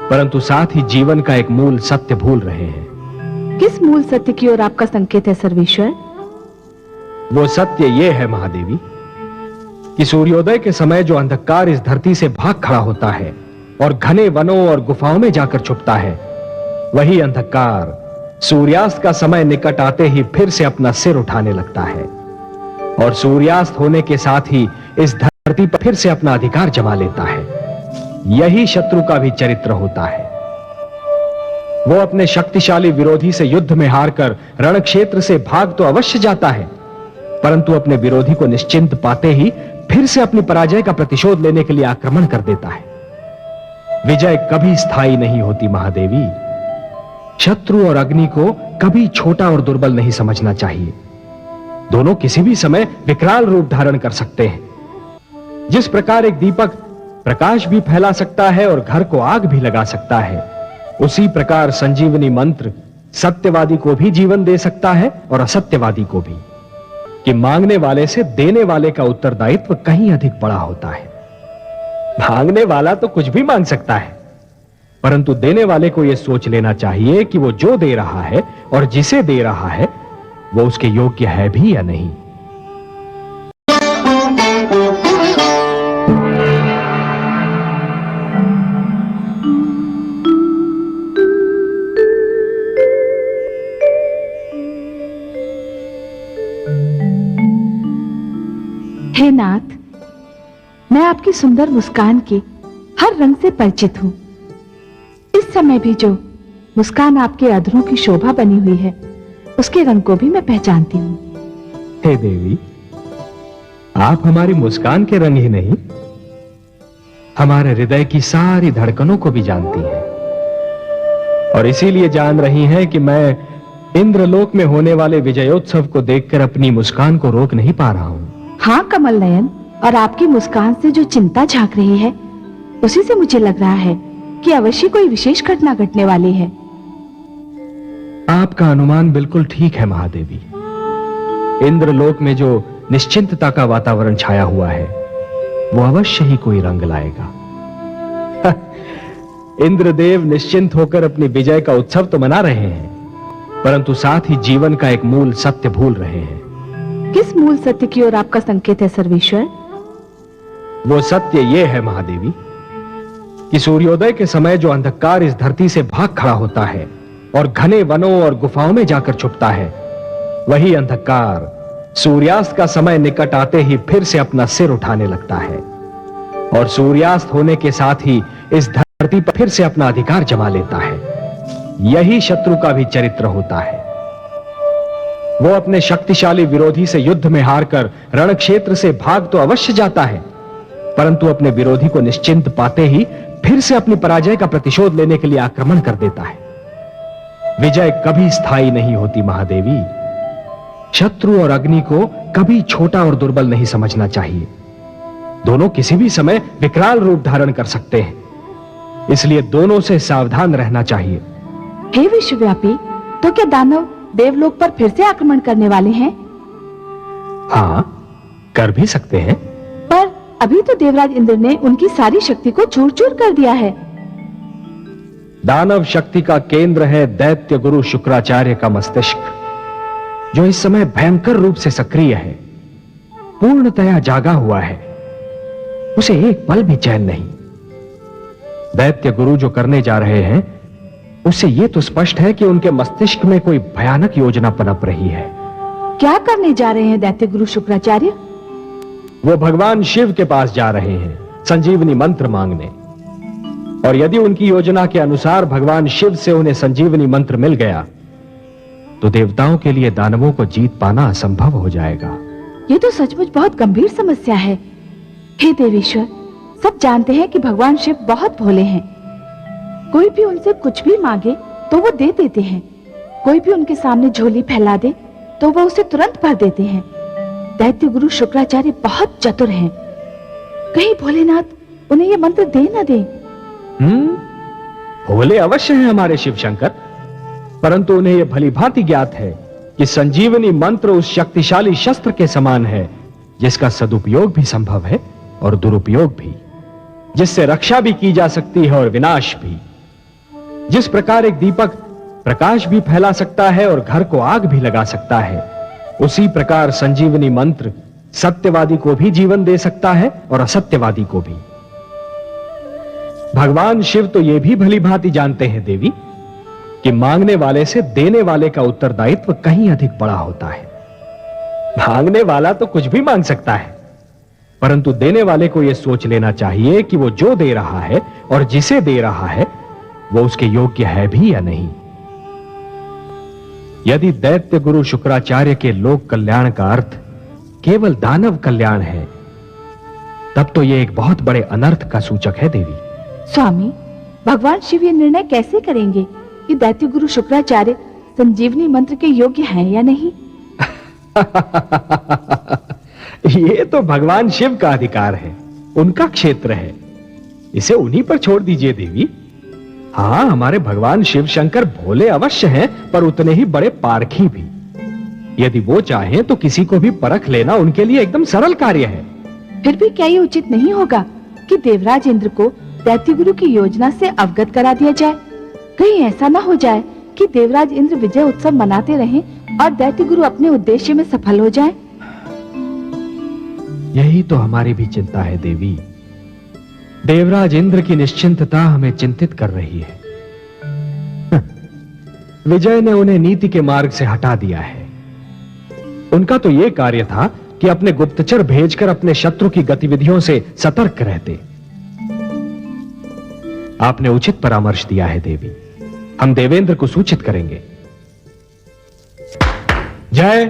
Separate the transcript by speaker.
Speaker 1: परंतु साथ ही जीवन का एक मूल सत्य भूल रहे हैं।
Speaker 2: किस मूल सत्य की ओर आपका संकेत है सर्वेश्वर?
Speaker 1: वो सत्य ये है महादेवी कि सूर्योदय के समय जो अंधकार इस धरती से भाग खड़ा होता है और घने वनों और गुफाओं में जाकर छुपता है, वही अंधकार सूर्यास्त का समय निकट आते ही फिर से अपना सिर उठाने लगता है और सूर्यास्त होने के साथ ही इस धरती पर फिर से अपना अधिकार जमा लेता है। यही शत्रु का भी चरित्र होता है। वो अपने शक्तिशाली विरोधी से युद्ध में हारकर रण क्षेत्र से भाग तो अवश्य जाता है, परंतु अपने विरोधी को निश्चिंत पाते ही फिर से अपनी पराजय का प्रतिशोध लेने के लिए आक्रमण कर देता है। विजय कभी स्थायी नहीं होती महादेवी। शत्रु और अग्नि को कभी छोटा और दुर्बल नहीं समझना चाहिए। दोनों किसी भी समय विकराल रूप धारण कर सकते हैं। जिस प्रकार एक दीपक प्रकाश भी फैला सकता है और घर को आग भी लगा सकता है, उसी प्रकार संजीवनी मंत्र सत्यवादी को भी जीवन दे सकता है और असत्यवादी को भी, कि मांगने वाले से देने वाले का उत्तरदायित्व कहीं अधिक बड़ा होता है। मांगने वाला तो कुछ भी मांग सकता है, परंतु देने वाले को यह सोच लेना चाहिए कि वो जो दे रहा है और जिसे दे रहा है वो उसके योग्य है भी या नहीं।
Speaker 2: हे नाथ, मैं आपकी सुंदर मुस्कान के हर रंग से परिचित हूं। इस समय भी जो मुस्कान आपके अधरों की शोभा बनी हुई है, उसके रंग को भी मैं पहचानती हूं।
Speaker 1: हे देवी, आप हमारी मुस्कान के रंग ही नहीं, हमारे हृदय की सारी धड़कनों को भी जानती हैं, और इसीलिए जान रही हैं कि मैं इंद्रलोक में होने वाले विजयोत्सव को देखकर अपनी मुस्कान को रोक नहीं पा रहा हूं।
Speaker 2: हाँ कमल नयन, और आपकी मुस्कान से जो चिंता झांक रही है, उसी से मुझे लग रहा है कि अवश्य कोई विशेष घटना घटने वाली है।
Speaker 1: आपका अनुमान बिल्कुल ठीक है महादेवी। इंद्रलोक में जो निश्चिंतता का वातावरण छाया हुआ है, वो अवश्य ही कोई रंग लाएगा। इंद्रदेव निश्चिंत होकर अपनी विजय का उत्सव तो मना रहे हैं, परंतु साथ ही जीवन का एक मूल सत्य भूल रहे हैं।
Speaker 2: किस मूल सत्य की ओर आपका संकेत है सर्वेश्वर?
Speaker 1: वो सत्य ये है महादेवी कि सूर्योदय के समय जो अंधकार इस धरती से भाग खड़ा होता है और घने वनों और गुफाओं में जाकर छुपता है, वही अंधकार सूर्यास्त का समय निकट आते ही फिर से अपना सिर उठाने लगता है और सूर्यास्त होने के साथ ही इस धरती पर फिर से अपना अधिकार जमा लेता है। यही शत्रु का भी चरित्र होता है। वो अपने शक्तिशाली विरोधी से युद्ध में हारकर रण क्षेत्र से भाग तो अवश्य जाता है, परंतु अपने विरोधी को निश्चिंत पाते ही फिर से अपनी पराजय का प्रतिशोध लेने के लिए आक्रमण कर देता है। विजय कभी स्थायी नहीं होती महादेवी। शत्रु और अग्नि को कभी छोटा और दुर्बल नहीं समझना चाहिए। दोनों किसी भी समय विकराल रूप धारण कर सकते हैं, इसलिए दोनों से सावधान रहना चाहिए।
Speaker 2: हे विश्वव्यापी, तो क्या दानव देवलोक पर फिर से आक्रमण करने वाले हैं?
Speaker 1: हाँ, कर भी सकते हैं,
Speaker 2: पर अभी तो देवराज इंद्र ने उनकी सारी शक्ति को चूर चूर कर दिया है।
Speaker 1: दानव शक्ति का केंद्र है दैत्य गुरु शुक्राचार्य का मस्तिष्क, जो इस समय भयंकर रूप से सक्रिय है, पूर्णतया जागा हुआ है। उसे एक पल भी चैन नहीं। दैत्य गुरु जो करने जा रहे हैं, उससे यह तो स्पष्ट है कि उनके मस्तिष्क में कोई भयानक योजना पनप रही है।
Speaker 2: क्या करने जा रहे हैं दैत्य गुरु शुक्राचार्य?
Speaker 1: वो भगवान शिव के पास जा रहे हैं संजीवनी मंत्र मांगने, और यदि उनकी योजना के अनुसार भगवान शिव से उन्हें संजीवनी मंत्र मिल गया, तो देवताओं के लिए दानवों को जीत पाना असंभव हो जाएगा।
Speaker 2: ये तो सचमुच बहुत गंभीर समस्या है। हे देवेश्वर, सब जानते हैं कि भगवान शिव बहुत भोले हैं। कोई भी उनसे कुछ भी मांगे तो वो दे देते हैं। कोई भी उनके सामने झोली फैला दे तो वो उसे तुरंत भर देते हैं। दैत्य गुरु शुक्राचार्य बहुत चतुर हैं। कहीं भोलेनाथ उन्हें ये मंत्र दे न दे।
Speaker 1: भोले अवश्य हैं हमारे शिव शंकर, परंतु उन्हें यह भली भांति ज्ञात है कि संजीवनी मंत्र उस शक्तिशाली शस्त्र के समान है, जिसका सदुपयोग भी संभव है और दुरुपयोग भी, जिससे रक्षा भी की जा सकती है और विनाश भी। जिस प्रकार एक दीपक प्रकाश भी फैला सकता है और घर को आग भी लगा सकता है, उसी प्रकार संजीवनी मंत्र सत्यवादी को भी जीवन दे सकता है और असत्यवादी को भी। भगवान शिव तो यह भी भली भांति जानते हैं देवी कि मांगने वाले से देने वाले का उत्तरदायित्व कहीं अधिक बड़ा होता है। मांगने वाला तो कुछ भी मांग सकता है, परंतु देने वाले को यह सोच लेना चाहिए कि वो जो दे रहा है और जिसे दे रहा है वो उसके योग्य है भी या नहीं। यदि दैत्य गुरु शुक्राचार्य के लोक कल्याण का अर्थ केवल दानव कल्याण है, तब तो यह एक बहुत बड़े अनर्थ का सूचक है देवी।
Speaker 2: स्वामी, भगवान शिव ये निर्णय कैसे करेंगे कि दैत्य गुरु शुक्राचार्य संजीवनी मंत्र के योग्य हैं या नहीं?
Speaker 1: ये तो भगवान शिव का अधिकार है, उनका क्षेत्र है, इसे उन्हीं पर छोड़ दीजिए देवी। हाँ, हमारे भगवान शिव शंकर भोले अवश्य हैं, पर उतने ही बड़े पारखी भी। यदि वो चाहें तो किसी को भी परख लेना उनके लिए एकदम सरल कार्य है।
Speaker 2: फिर भी क्या ये उचित नहीं होगा कि देवराज इंद्र को दैत्य गुरु की योजना से अवगत करा दिया जाए? कहीं ऐसा ना हो जाए कि देवराज इंद्र विजय उत्सव मनाते रहें और दैत्य गुरु अपने उद्देश्य में सफल हो जाए।
Speaker 1: यही तो हमारी भी चिंता है देवी। देवराज इंद्र की निश्चिंतता हमें चिंतित कर रही है। विजय ने उन्हें नीति के मार्ग से हटा दिया है। उनका तो यह कार्य था कि अपने गुप्तचर भेजकर अपने शत्रु की गतिविधियों से सतर्क रहते। आपने उचित परामर्श दिया है देवी, हम देवेंद्र को सूचित करेंगे। जय